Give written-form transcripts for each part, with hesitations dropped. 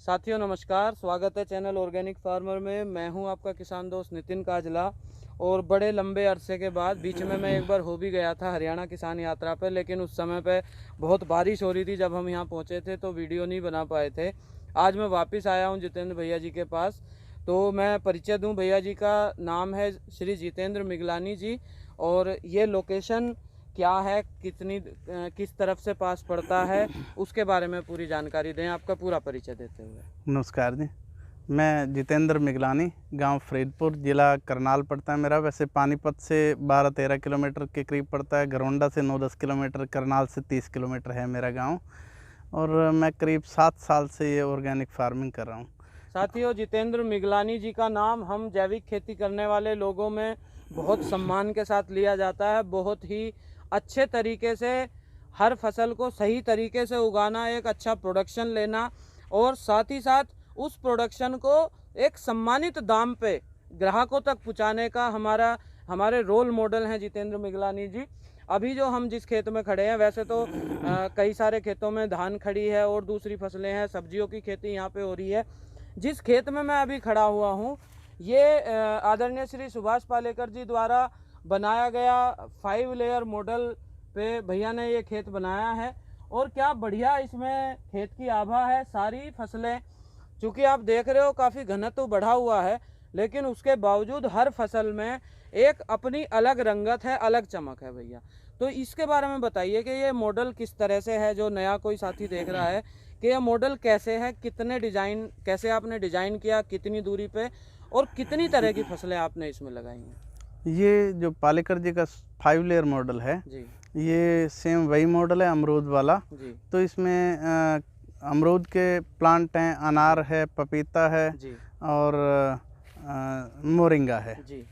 साथियों नमस्कार, स्वागत है चैनल ऑर्गेनिक फार्मर में। मैं हूं आपका किसान दोस्त नितिन काजला। और बड़े लंबे अरसे के बाद बीच में मैं एक बार हो भी गया था हरियाणा किसान यात्रा पर, लेकिन उस समय पे बहुत बारिश हो रही थी जब हम यहां पहुंचे थे, तो वीडियो नहीं बना पाए थे। आज मैं वापस आया हूं जितेंद्र भैया जी के पास। तो मैं परिचय दूं, भैया जी का नाम है श्री जितेंद्र मिगलानी जी। और ये लोकेशन क्या है, किस तरफ से पास पड़ता है, उसके बारे में पूरी जानकारी दें। आपका पूरा परिचय देते हुए। नमस्कार जी। मैं जितेंद्र मिगलानी, गांव फरीदपुर, ज़िला करनाल पड़ता है मेरा। वैसे पानीपत से 12-13 किलोमीटर के करीब पड़ता है। घरौंडा से 9-10 किलोमीटर, करनाल से 30 किलोमीटर है मेरा गांव। और मैं करीब 7 साल से ये ऑर्गेनिक फार्मिंग कर रहा हूँ। साथियों, जितेंद्र मिगलानी जी का नाम हम जैविक खेती करने वाले लोगों में बहुत सम्मान के साथ लिया जाता है। बहुत ही अच्छे तरीके से हर फसल को सही तरीके से उगाना, एक अच्छा प्रोडक्शन लेना और साथ ही साथ उस प्रोडक्शन को एक सम्मानित दाम पे ग्राहकों तक पहुंचाने का हमारे रोल मॉडल हैं जितेंद्र मिगलानी जी। अभी जो हम जिस खेत में खड़े हैं, वैसे तो कई सारे खेतों में धान खड़ी है और दूसरी फसलें हैं, सब्जियों की खेती यहाँ पे हो रही है। जिस खेत में मैं अभी खड़ा हुआ हूँ, ये आदरणीय श्री सुभाष पालेकर जी द्वारा बनाया गया 5 लेयर मॉडल पे भैया ने ये खेत बनाया है। और क्या बढ़िया इसमें खेत की आभा है। सारी फसलें, चूँकि आप देख रहे हो काफ़ी घनत्व बढ़ा हुआ है, लेकिन उसके बावजूद हर फसल में एक अपनी अलग रंगत है, अलग चमक है भैया। तो इसके बारे में बताइए कि ये मॉडल किस तरह से है, जो नया कोई साथी देख रहा है कि ये मॉडल कैसे है, कैसे आपने डिज़ाइन किया, कितनी दूरी पे और कितनी तरह की फसलें आपने इसमें लगाई हैं। ये जो पालेकर जी का 5 लेयर मॉडल है जी ये सेम वही मॉडल है, अमरूद वाला। जी तो इसमें अमरूद के प्लांट हैं, अनार है, पपीता है जी और मोरिंगा है। जी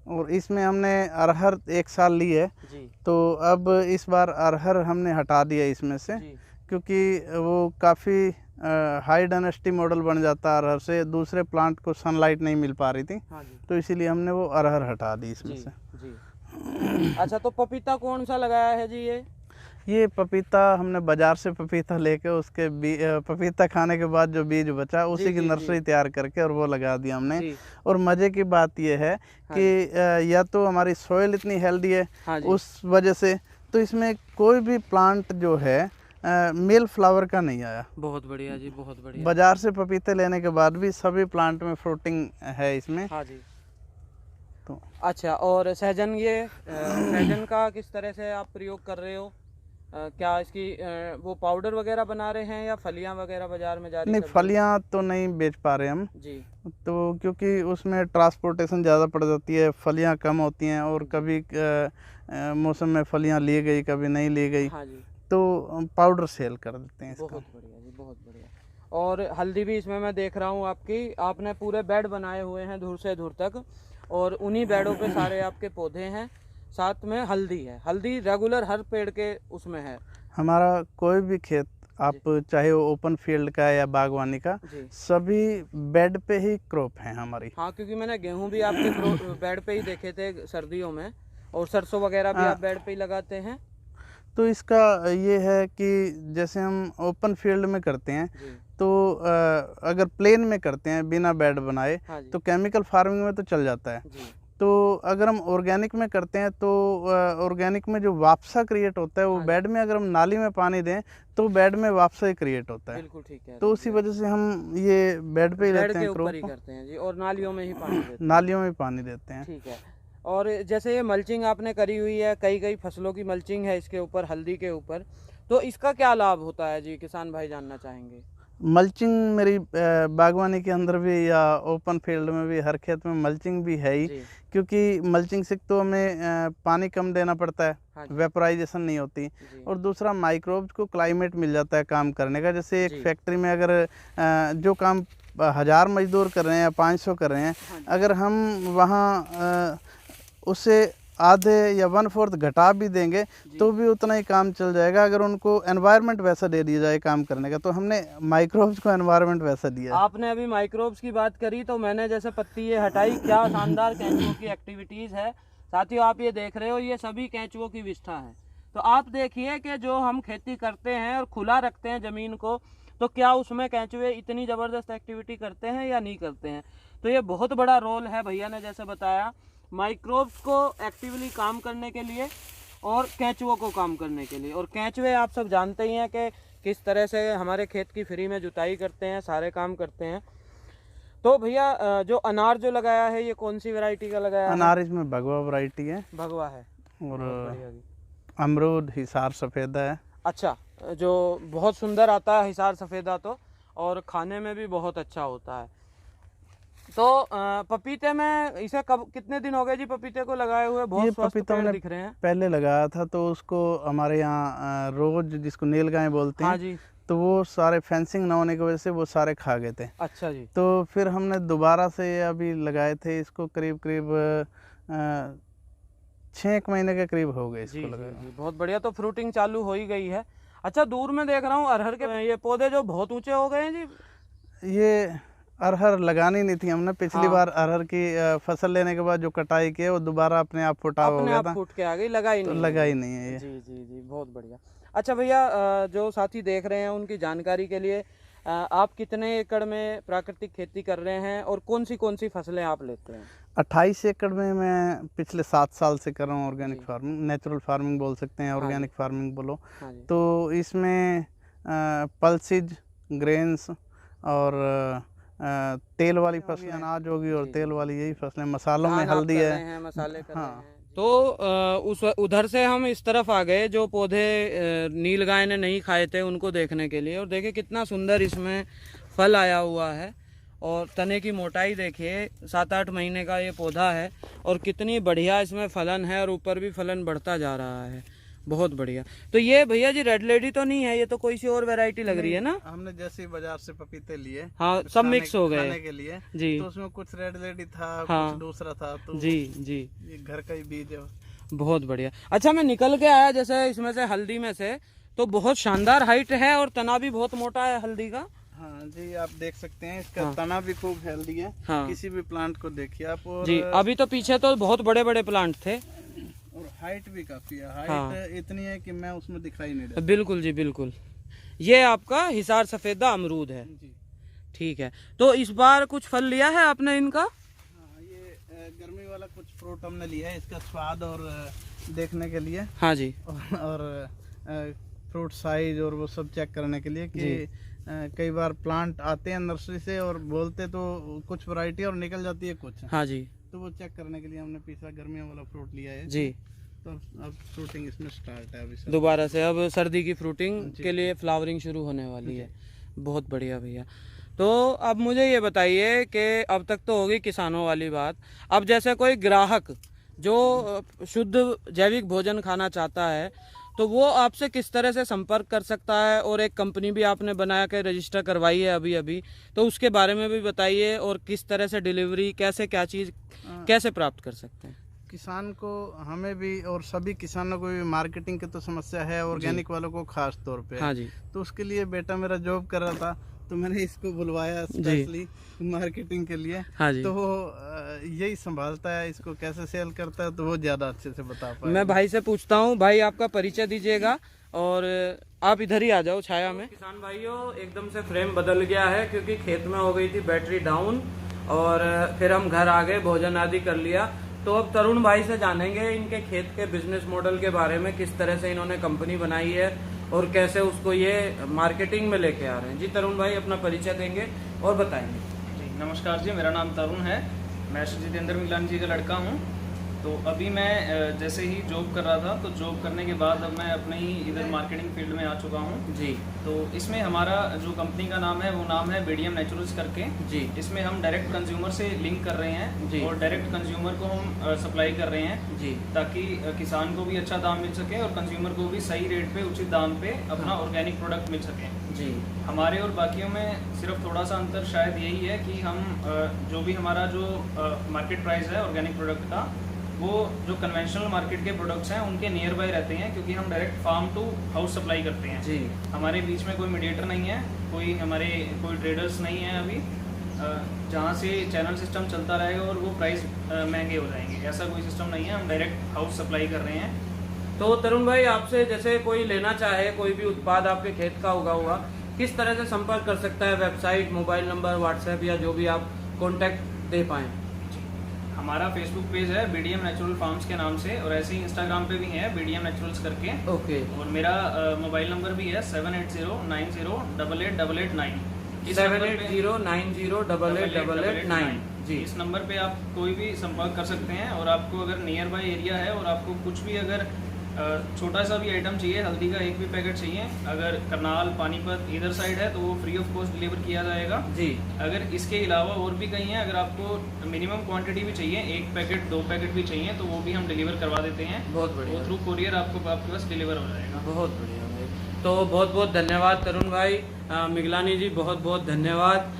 और इसमें हमने अरहर 1 साल ली है। जी तो अब इस बार अरहर हमने हटा दिया इसमें से, जी क्योंकि वो काफ़ी हाई डेंसिटी मॉडल बन जाता है अरहर से। दूसरे प्लांट को सनलाइट नहीं मिल पा रही थी, हाँ जी तो इसीलिए हमने वो अरहर हटा दी इसमें जी से। जी। अच्छा, तो पपीता कौन सा लगाया है जी? ये पपीता हमने बाज़ार से पपीता लेके उसके पपीता खाने के बाद जो बीज बचा उसी की नर्सरी तैयार करके और वो लगा दिया हमने। और मज़े की बात ये है कि या तो हमारी सॉइल इतनी हेल्दी है उस वजह से, तो इसमें कोई भी प्लांट जो है मेल फ्लावर का नहीं आया। बहुत बढ़िया जी, बहुत बढ़िया। बाज़ार से पपीते लेने के बाद भी सभी प्लांट में फ्रूटिंग है इसमें। हाँ जी। तो अच्छा, और सहजन, ये सहजन का किस तरह से आप प्रयोग कर रहे हो? क्या इसकी वो पाउडर वगैरह बना रहे हैं या फलियां वगैरह बाजार में जारी? नहीं, फलियां तो नहीं बेच पा रहे हम जी। तो, क्योंकि उसमें ट्रांसपोर्टेशन ज़्यादा पड़ जाती है, फलियां कम होती हैं और कभी मौसम में फलियां ली गई, कभी नहीं ली गई। हाँ जी। तो पाउडर सेल कर देते हैं इसका। बहुत बढ़िया जी, बहुत बढ़िया। और हल्दी भी इसमें मैं देख रहा हूँ आपने पूरे बेड बनाए हुए हैं धुर से धुर तक, और उन्हीं बेडों पे सारे आपके पौधे हैं। साथ में हल्दी है, हल्दी रेगुलर हर पेड़ के उसमें है। हमारा कोई भी खेत, आप चाहे वो ओपन फील्ड का या बागवानी का, सभी बेड पे ही क्रॉप है हमारी। हाँ, क्योंकि मैंने गेहूं भी आपके बेड पे ही देखे थे सर्दियों में, और सरसों वगैरह भी आप बेड पे ही लगाते हैं। तो इसका ये है कि जैसे हम ओपन फील्ड में करते हैं, तो अगर प्लेन में करते हैं बिना बेड बनाए, तो केमिकल फार्मिंग में तो चल जाता है। तो अगर हम ऑर्गेनिक में करते हैं तो ऑर्गेनिक में जो वापसा क्रिएट होता है वो बेड में, अगर हम नाली में पानी दें तो बेड में वापसा ही क्रिएट होता है। बिल्कुल ठीक है। तो उसी वजह से हम ये बेड पे ही लेते हैं, ऊपर ही करते हैं जी, और नालियों में ही पानी देते हैं। नालियों में पानी देते हैं। ठीक है। और जैसे ये मल्चिंग आपने करी हुई है, कई फसलों की मल्चिंग है इसके ऊपर, हल्दी के ऊपर, तो इसका क्या लाभ होता है जी, किसान भाई जानना चाहेंगे। मल्चिंग मेरी बागवानी के अंदर भी या ओपन फील्ड में भी हर खेत में मल्चिंग भी है ही, क्योंकि मल्चिंग से तो हमें पानी कम देना पड़ता है, वेपोराइजेशन नहीं होती। और दूसरा, माइक्रोब्स को क्लाइमेट मिल जाता है काम करने का। जैसे एक फैक्ट्री में अगर जो काम 1000 मजदूर कर रहे हैं या 500 कर रहे हैं, अगर हम वहाँ उससे आधे या 1/4 घटा भी देंगे तो भी उतना ही काम चल जाएगा, अगर उनको एनवायरनमेंट वैसा दे दिया जाए काम करने का। तो हमने माइक्रोब्स को एनवायरनमेंट वैसा दिया। आपने अभी माइक्रोब्स की बात करी, तो मैंने जैसे पत्ती ये हटाई, क्या शानदार कैंचुओं की एक्टिविटीज़ है। साथियों, आप ये देख रहे हो, ये सभी कैंचुओं की विष्ठा है। तो आप देखिए कि जो हम खेती करते हैं और खुला रखते हैं ज़मीन को, तो क्या उसमें केंचुए इतनी ज़बरदस्त एक्टिविटी करते हैं या नहीं करते हैं। तो ये बहुत बड़ा रोल है भैया ने जैसे बताया, माइक्रोब्स को एक्टिवली काम करने के लिए और केंचुओं को काम करने के लिए। और केंचुए आप सब जानते ही हैं कि किस तरह से हमारे खेत की फ्री में जुताई करते हैं, सारे काम करते हैं। तो भैया जो अनार जो लगाया है ये कौन सी वैरायटी का लगाया है? अनार इसमें भगवा वैरायटी है, भगवा है और अमरूद हिसार सफ़ेदा है। अच्छा, जो बहुत सुंदर आता है हिसार सफ़ेदा तो, और खाने में भी बहुत अच्छा होता है। तो पपीते में इसे कब कितने दिन हो गए जी पपीते को लगाए हुए? बहुत स्वस्थ पेड़ दिख रहे हैं। पहले लगाया था तो उसको हमारे यहाँ रोज जिसको नीलगाय बोलते हैं, हाँ जी, तो वो सारे फेंसिंग ना होने की वजह से वो सारे खा गए थे। अच्छा जी। तो फिर हमने दोबारा से अभी लगाए थे इसको, करीब 6 महीने के करीब हो गए इसको लगाए। जी, बहुत बढ़िया। तो फ्रूटिंग चालू हो ही गई है। अच्छा, दूर में देख रहा हूँ अरहर के ये पौधे जो बहुत ऊंचे हो गए हैं जी। ये अरहर लगानी नहीं थी हमने, पिछली बार अरहर की फसल लेने के बाद जो कटाई की वो दोबारा अपने आप फुटा हो गया था, फूट के आ गई, लगाई नहीं, लगाई नहीं है ये। जी जी जी, बहुत बढ़िया। अच्छा भैया, जो साथी देख रहे हैं उनकी जानकारी के लिए, आप कितने एकड़ में प्राकृतिक खेती कर रहे हैं और कौन सी फसलें आप लेते हैं? 28 एकड़ में मैं पिछले 7 साल से कर रहा हूँ ऑर्गेनिक फार्मिंग, नेचुरल फार्मिंग बोल सकते हैं, ऑर्गेनिक फार्मिंग बोलो। तो इसमें पल्सिज, ग्रेन्स और तेल वाली फसलें, अनाज होगी और तेल वाली यही फसलें, मसालों में हल्दी है, मसाले कर रहे हैं। तो उस उधर से हम इस तरफ आ गए जो पौधे नीलगाय ने नहीं खाए थे उनको देखने के लिए, और देखिए कितना सुंदर इसमें फल आया हुआ है। और तने की मोटाई देखिए, 7-8 महीने का ये पौधा है और कितनी बढ़िया इसमें फलन है, और ऊपर भी फलन बढ़ता जा रहा है, बहुत बढ़िया। तो ये भैया जी रेड लेडी तो नहीं है, ये तो कोई सी और वैरायटी लग रही है ना? हमने जैसे बाजार से पपीते लिए, हाँ, सब मिक्स हो गए के लिए जी। तो उसमें कुछ रेड लेडी था, हाँ, कुछ दूसरा था, तो जी जी, ये घर का ही बीज है। बहुत बढ़िया। अच्छा, मैं निकल के आया जैसे इसमें से हल्दी में से, तो बहुत शानदार हाइट है और तना भी बहुत मोटा है हल्दी का। हाँ जी, आप देख सकते हैं इसका तना भी खूब हेल्दी है। हाँ, किसी भी प्लांट को देखिए आप। और जी, अभी तो पीछे तो बहुत बड़े बड़े प्लांट थे, और हाइट भी काफी है। हाइट इतनी है कि मैं उसमें दिखाई नहीं देता। बिल्कुल जी, बिल्कुल। ये आपका हिसार सफेदा अमरूद है जी, ठीक है। तो इस बार कुछ फल लिया है आपने इनका? हाँ, ये गर्मी वाला कुछ फ्रूट हमने लिया है, इसका स्वाद और देखने के लिए। हाँ जी। और फ्रूट साइज और वो सब चेक करने के लिए कि कई बार प्लांट आते हैं नर्सरी से और बोलते तो कुछ वैरायटी और निकल जाती है कुछ। हाँ जी, तो वो चेक करने के लिए हमने पिछला गर्मियों वाला फ्रूट लिया है जी। तो अब फ्रूटिंग इसमें स्टार्ट है अभी दोबारा से, अब सर्दी की फ्रूटिंग के लिए फ्लावरिंग शुरू होने वाली है। बहुत बढ़िया भैया। तो अब मुझे ये बताइए कि अब तक तो होगी किसानों वाली बात, अब जैसे कोई ग्राहक जो शुद्ध जैविक भोजन खाना चाहता है तो वो आपसे किस तरह से संपर्क कर सकता है? और एक कंपनी भी आपने बना के रजिस्टर करवाई है अभी अभी, तो उसके बारे में भी बताइए, और किस तरह से डिलीवरी, कैसे क्या चीज़ कैसे प्राप्त कर सकते हैं? किसान को, हमें भी और सभी किसानों को भी मार्केटिंग की तो समस्या है, ऑर्गेनिक वालों को खास तौर पे। हाँ जी। तो उसके लिए बेटा मेरा जॉब कर रहा था तो मैंने इसको बुलवाया स्पेशली मार्केटिंग के लिए। हाँ जी। तो वो यही संभालता है, इसको कैसे सेल करता है तो वो ज़्यादा अच्छे से बता पाए। मैं भाई से पूछता हूँ, भाई आपका परिचय दीजिएगा और आप इधर ही आ जाओ छाया में। किसान भाइयों, एकदम से फ्रेम बदल गया है क्योंकि खेत में हो गई थी बैटरी डाउन, और फिर हम घर आ गए, भोजन आदि कर लिया। तो अब तरुण भाई से जानेंगे इनके खेत के बिजनेस मॉडल के बारे में, किस तरह से इन्होंने कंपनी बनाई है और कैसे उसको ये मार्केटिंग में लेके आ रहे हैं। जी तरुण भाई, अपना परिचय देंगे और बताएंगे। जी नमस्कार जी, मेरा नाम तरुण है, मैं श्री जितेंद्र मिगलानी जी का लड़का हूँ। तो अभी मैं जैसे ही जॉब कर रहा था, तो जॉब करने के बाद अब मैं अपने ही इधर मार्केटिंग फील्ड में आ चुका हूँ जी। तो इसमें हमारा जो कंपनी का नाम है वो नाम है बीडीएम नेचुरल्स करके जी। इसमें हम डायरेक्ट कंज्यूमर से लिंक कर रहे हैं जी। और डायरेक्ट कंज्यूमर को हम सप्लाई कर रहे हैं जी, ताकि किसान को भी अच्छा दाम मिल सके और कंज्यूमर को भी सही रेट पे, उचित दाम पे अपना ऑर्गेनिक प्रोडक्ट मिल सके जी। हमारे और बाकियों में सिर्फ थोड़ा सा अंतर शायद यही है कि हम जो भी हमारा जो मार्केट प्राइस है ऑर्गेनिक प्रोडक्ट का, वो जो कन्वेंशनल मार्केट के प्रोडक्ट्स हैं उनके नियर बाय रहते हैं, क्योंकि हम direct farm to house supply करते हैं जी। हमारे बीच में कोई मीडिएटर नहीं है, कोई ट्रेडर्स नहीं है अभी, जहाँ से चैनल सिस्टम चलता रहेगा और वो प्राइस महंगे हो जाएंगे, ऐसा कोई सिस्टम नहीं है। हम डायरेक्ट हाउस सप्लाई कर रहे हैं। तो तरुण भाई, आपसे जैसे कोई लेना चाहे, कोई भी उत्पाद आपके खेत का उगा हुआ, किस तरह से संपर्क कर सकता है? वेबसाइट, मोबाइल नंबर, व्हाट्सएप या जो भी आप कॉन्टैक्ट दे पाएँ। हमारा फेसबुक पेज है BDM नेचुरल फार्म्स के नाम से, और ऐसे ही इंस्टाग्राम पे भी है BDM नेचुरल्स करके। ओके। और मेरा मोबाइल नंबर भी है 7809088889। 7809088889 जी। इस नंबर पे आप कोई भी संपर्क कर सकते हैं, और आपको अगर नियर बाय एरिया है और आपको कुछ भी अगर छोटा सा भी आइटम चाहिए, हल्दी का एक भी पैकेट चाहिए, अगर करनाल पानीपत इधर साइड है तो वो फ्री ऑफ कॉस्ट डिलीवर किया जाएगा जी। अगर इसके अलावा और भी कहीं है, अगर आपको मिनिमम क्वांटिटी भी चाहिए, 1 पैकेट 2 पैकेट भी चाहिए, तो वो भी हम डिलीवर करवा देते हैं। बहुत बढ़िया। वो थ्रू कोरियर आपके पास डिलीवर हो जाएगा। बहुत बढ़िया भाई। तो बहुत बहुत धन्यवाद तरुण भाई, मिगलानी जी, बहुत बहुत धन्यवाद।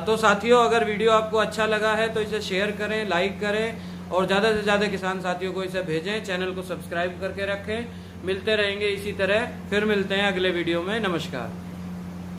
तो साथियों, अगर वीडियो आपको अच्छा लगा है तो इसे शेयर करें, लाइक करें, और ज़्यादा से ज़्यादा किसान साथियों को इसे भेजें। चैनल को सब्सक्राइब करके रखें। मिलते रहेंगे इसी तरह, फिर मिलते हैं अगले वीडियो में। नमस्कार।